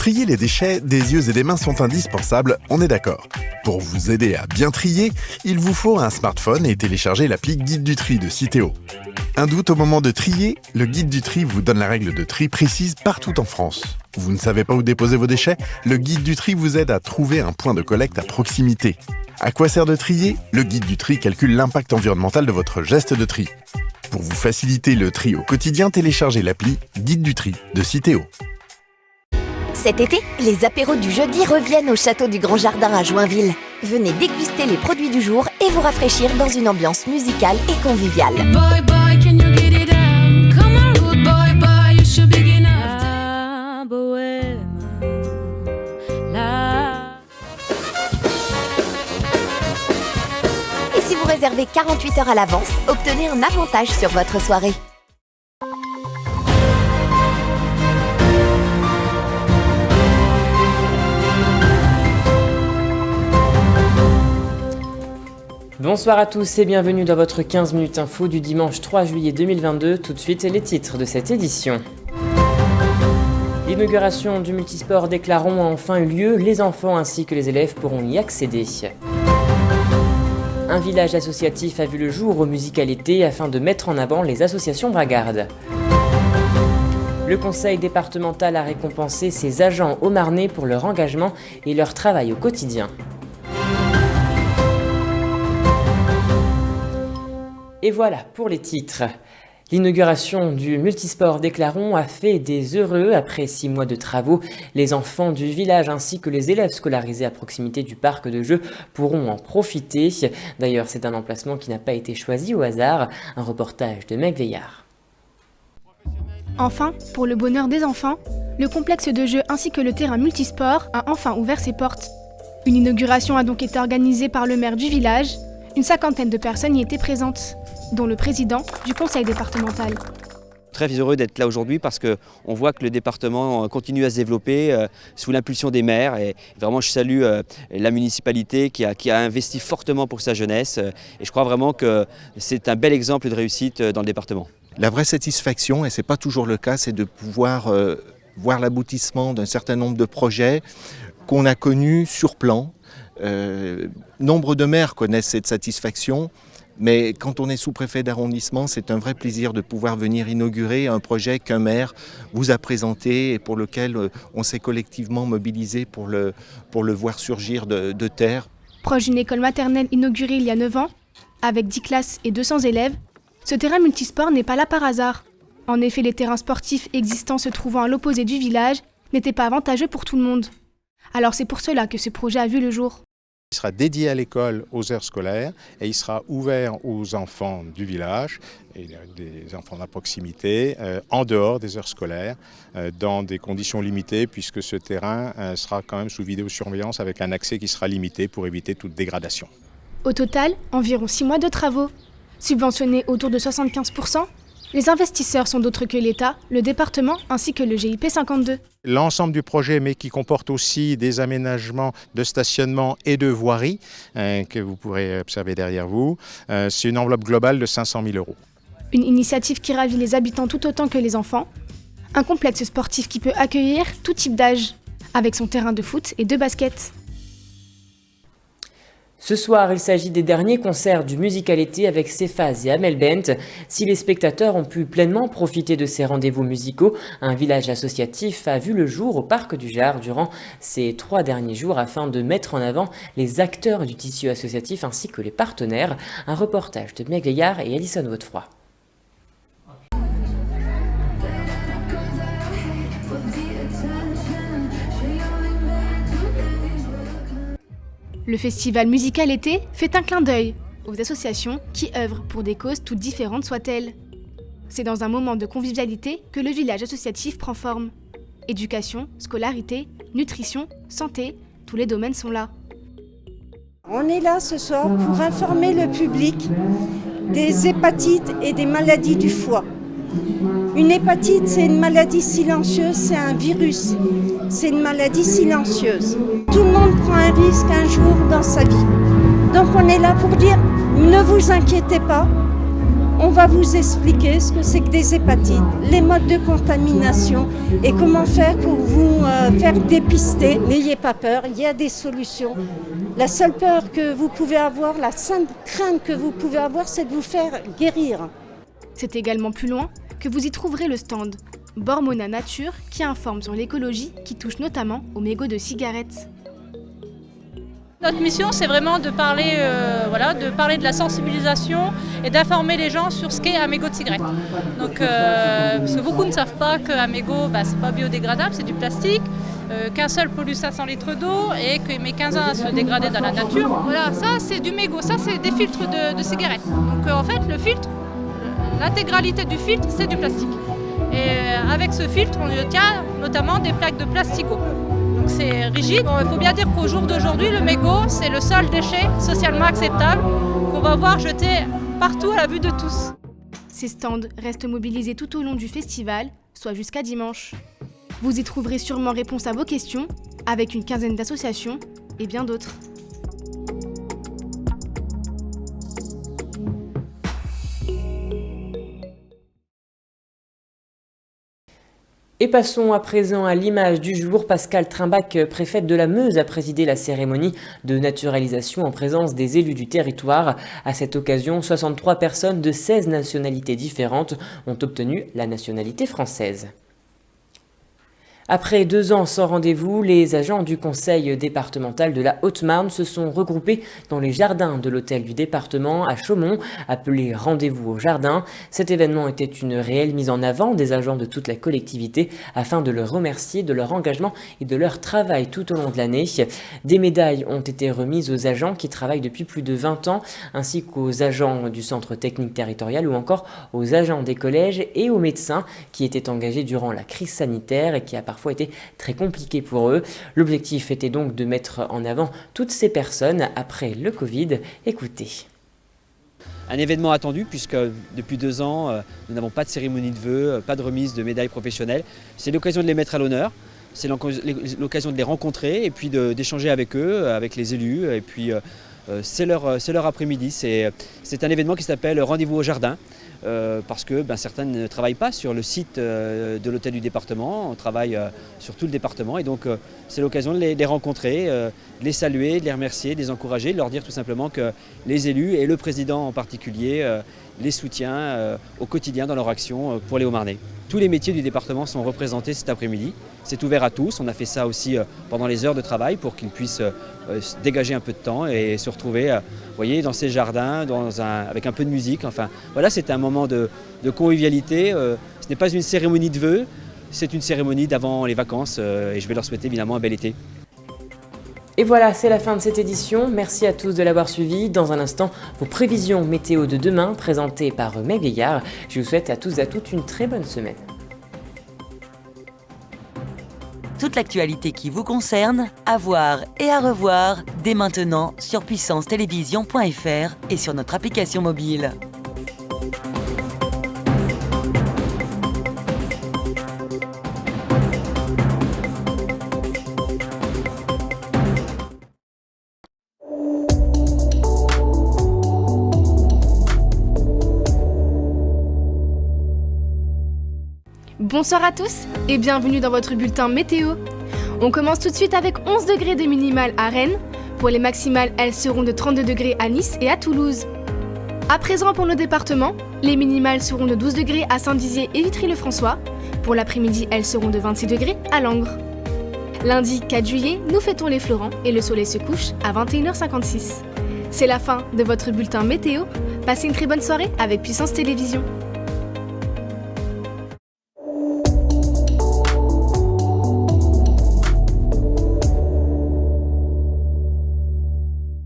trier les déchets, des yeux et des mains sont indispensables, on est d'accord. Pour vous aider à bien trier, il vous faut un smartphone et télécharger l'appli Guide du tri de Citeo. Un doute au moment de trier? Le Guide du tri vous donne la règle de tri précise partout en France. Vous ne savez pas où déposer vos déchets? Le Guide du tri vous aide à trouver un point de collecte à proximité. À quoi sert de trier? Le Guide du tri calcule l'impact environnemental de votre geste de tri. Pour vous faciliter le tri au quotidien, téléchargez l'appli Guide du tri de Citeo. Cet été, les apéros du jeudi reviennent au château du Grand Jardin à Joinville. Venez déguster les produits du jour et vous rafraîchir dans une ambiance musicale et conviviale. Boy, boy, can you get it down? Come on, good boy, boy, you should be enough. La bohème, la... Et si vous réservez 48 heures à l'avance, obtenez un avantage sur votre soirée. Bonsoir à tous et bienvenue dans votre 15 minutes info du dimanche 3 juillet 2022. Tout de suite, les titres de cette édition. L'inauguration du multisport des Clarons a enfin eu lieu. Les enfants ainsi que les élèves pourront y accéder. Un village associatif a vu le jour au Musicalité afin de mettre en avant les associations bragardes. Le conseil départemental a récompensé ses agents haut-marnais pour leur engagement et leur travail au quotidien. Et voilà pour les titres. L'inauguration du multisport des Clarons a fait des heureux. Après 6 mois de travaux, les enfants du village ainsi que les élèves scolarisés à proximité du parc de jeux pourront en profiter. D'ailleurs, c'est un emplacement qui n'a pas été choisi au hasard. Un reportage de Meg Veillard. Enfin, pour le bonheur des enfants, le complexe de jeux ainsi que le terrain multisport a enfin ouvert ses portes. Une inauguration a donc été organisée par le maire du village. Une 50aine de personnes y étaient présentes, dont le président du conseil départemental. Très heureux d'être là aujourd'hui parce qu'on voit que le département continue à se développer sous l'impulsion des maires et vraiment je salue la municipalité qui a investi fortement pour sa jeunesse et je crois vraiment que c'est un bel exemple de réussite dans le département. La vraie satisfaction, et ce n'est pas toujours le cas, c'est de pouvoir voir l'aboutissement d'un certain nombre de projets qu'on a connus sur plan. Nombre de maires connaissent cette satisfaction, mais quand on est sous-préfet d'arrondissement, c'est un vrai plaisir de pouvoir venir inaugurer un projet qu'un maire vous a présenté et pour lequel on s'est collectivement mobilisé pour le voir surgir de terre. Proche d'une école maternelle inaugurée il y a 9 ans, avec 10 classes et 200 élèves, ce terrain multisport n'est pas là par hasard. En effet, les terrains sportifs existants se trouvant à l'opposé du village n'étaient pas avantageux pour tout le monde. Alors c'est pour cela que ce projet a vu le jour. Il sera dédié à l'école aux heures scolaires et il sera ouvert aux enfants du village et des enfants de la proximité en dehors des heures scolaires dans des conditions limitées puisque ce terrain sera quand même sous vidéosurveillance avec un accès qui sera limité pour éviter toute dégradation. Au total, environ 6 mois de travaux. Subventionnés autour de 75%, les investisseurs sont d'autres que l'État, le département ainsi que le GIP 52. L'ensemble du projet, mais qui comporte aussi des aménagements de stationnement et de voirie que vous pourrez observer derrière vous, c'est une enveloppe globale de 500 000 €. Une initiative qui ravit les habitants tout autant que les enfants. Un complexe sportif qui peut accueillir tout type d'âge, avec son terrain de foot et de basket. Ce soir, il s'agit des derniers concerts du Musicalité avec Cephas et Amel Bent. Si les spectateurs ont pu pleinement profiter de ces rendez-vous musicaux, un village associatif a vu le jour au Parc du Jard durant ces 3 derniers jours afin de mettre en avant les acteurs du tissu associatif ainsi que les partenaires. Un reportage de Meg Veillard et Alison Godefroy. Le festival musical été fait un clin d'œil aux associations qui œuvrent pour des causes toutes différentes soient-elles. C'est dans un moment de convivialité que le village associatif prend forme. Éducation, scolarité, nutrition, santé, tous les domaines sont là. On est là ce soir pour informer le public des hépatites et des maladies du foie. Une hépatite, c'est une maladie silencieuse, c'est un virus. C'est une maladie silencieuse. Tout le monde prend un risque un jour dans sa vie. Donc on est là pour dire, ne vous inquiétez pas, On va vous expliquer ce que c'est que des hépatites, les modes de contamination et comment faire pour vous faire dépister. N'ayez pas peur, il y a des solutions. La seule peur que vous pouvez avoir, la seule crainte que vous pouvez avoir, c'est de vous faire guérir. C'est également plus loin que vous y trouverez le stand Bormona Nature qui informe sur l'écologie qui touche notamment aux mégots de cigarettes. Notre mission, c'est vraiment de parler de la sensibilisation et d'informer les gens sur ce qu'est un mégot de cigarette. Donc, parce que beaucoup ne savent pas qu'un mégot, c'est pas biodégradable, c'est du plastique, qu'un seul pollue 500 litres d'eau et qu'il met 15 ans à se dégrader dans la nature. Voilà, ça c'est du mégot, ça c'est des filtres de cigarettes. Donc en fait, le filtre, l'intégralité du filtre, c'est du plastique. Et avec ce filtre, on y obtient notamment des plaques de plastico. Donc c'est rigide. Bon, il faut bien dire qu'au jour d'aujourd'hui, le mégot, c'est le seul déchet socialement acceptable qu'on va voir jeté partout à la vue de tous. Ces stands restent mobilisés tout au long du festival, soit jusqu'à dimanche. Vous y trouverez sûrement réponse à vos questions, avec une quinzaine d'associations et bien d'autres. Et passons à présent à l'image du jour. Pascale Trimbach, préfète de la Meuse, a présidé la cérémonie de naturalisation en présence des élus du territoire. À cette occasion, 63 personnes de 16 nationalités différentes ont obtenu la nationalité française. Après 2 ans sans rendez-vous, les agents du conseil départemental de la Haute-Marne se sont regroupés dans les jardins de l'hôtel du département à Chaumont, appelé Rendez-vous au jardin. Cet événement était une réelle mise en avant des agents de toute la collectivité afin de leur remercier de leur engagement et de leur travail tout au long de l'année. Des médailles ont été remises aux agents qui travaillent depuis plus de 20 ans, ainsi qu'aux agents du centre technique territorial ou encore aux agents des collèges et aux médecins qui étaient engagés durant la crise sanitaire et qui a parfois été très compliqué pour eux. L'objectif était donc de mettre en avant toutes ces personnes après le Covid. Écoutez. Un événement attendu puisque depuis 2 ans, nous n'avons pas de cérémonie de vœux, pas de remise de médailles professionnelles. C'est l'occasion de les mettre à l'honneur, c'est l'occasion de les rencontrer et puis d'échanger avec eux, avec les élus. Et puis c'est leur après-midi. C'est un événement qui s'appelle Rendez-vous au jardin. Parce que certains ne travaillent pas sur le site de l'hôtel du département, on travaille sur tout le département et donc c'est l'occasion de les rencontrer, de les saluer, de les remercier, de les encourager, de leur dire tout simplement que les élus et le président en particulier les soutient au quotidien dans leur action pour les Hauts-Marnais. Tous les métiers du département sont représentés cet après-midi. C'est ouvert à tous. On a fait ça aussi pendant les heures de travail pour qu'ils puissent dégager un peu de temps et se retrouver voyez, dans ces jardins avec un peu de musique. Enfin, voilà, c'est un moment de convivialité. Ce n'est pas une cérémonie de vœux, c'est une cérémonie d'avant les vacances et je vais leur souhaiter évidemment un bel été. Et voilà, c'est la fin de cette édition. Merci à tous de l'avoir suivi. Dans un instant, vos prévisions météo de demain, présentées par Meg Veillard. Je vous souhaite à tous et à toutes une très bonne semaine. Toute l'actualité qui vous concerne, à voir et à revoir dès maintenant sur puissancetelevision.fr et sur notre application mobile. Bonsoir à tous et bienvenue dans votre bulletin météo. On commence tout de suite avec 11 degrés de minimales à Rennes. Pour les maximales, elles seront de 32 degrés à Nice et à Toulouse. À présent pour nos départements, les minimales seront de 12 degrés à Saint-Dizier et Vitry-le-François. Pour l'après-midi, elles seront de 26 degrés à Langres. Lundi 4 juillet, nous fêtons les Florents et le soleil se couche à 21h56. C'est la fin de votre bulletin météo. Passez une très bonne soirée avec Puissance Télévision.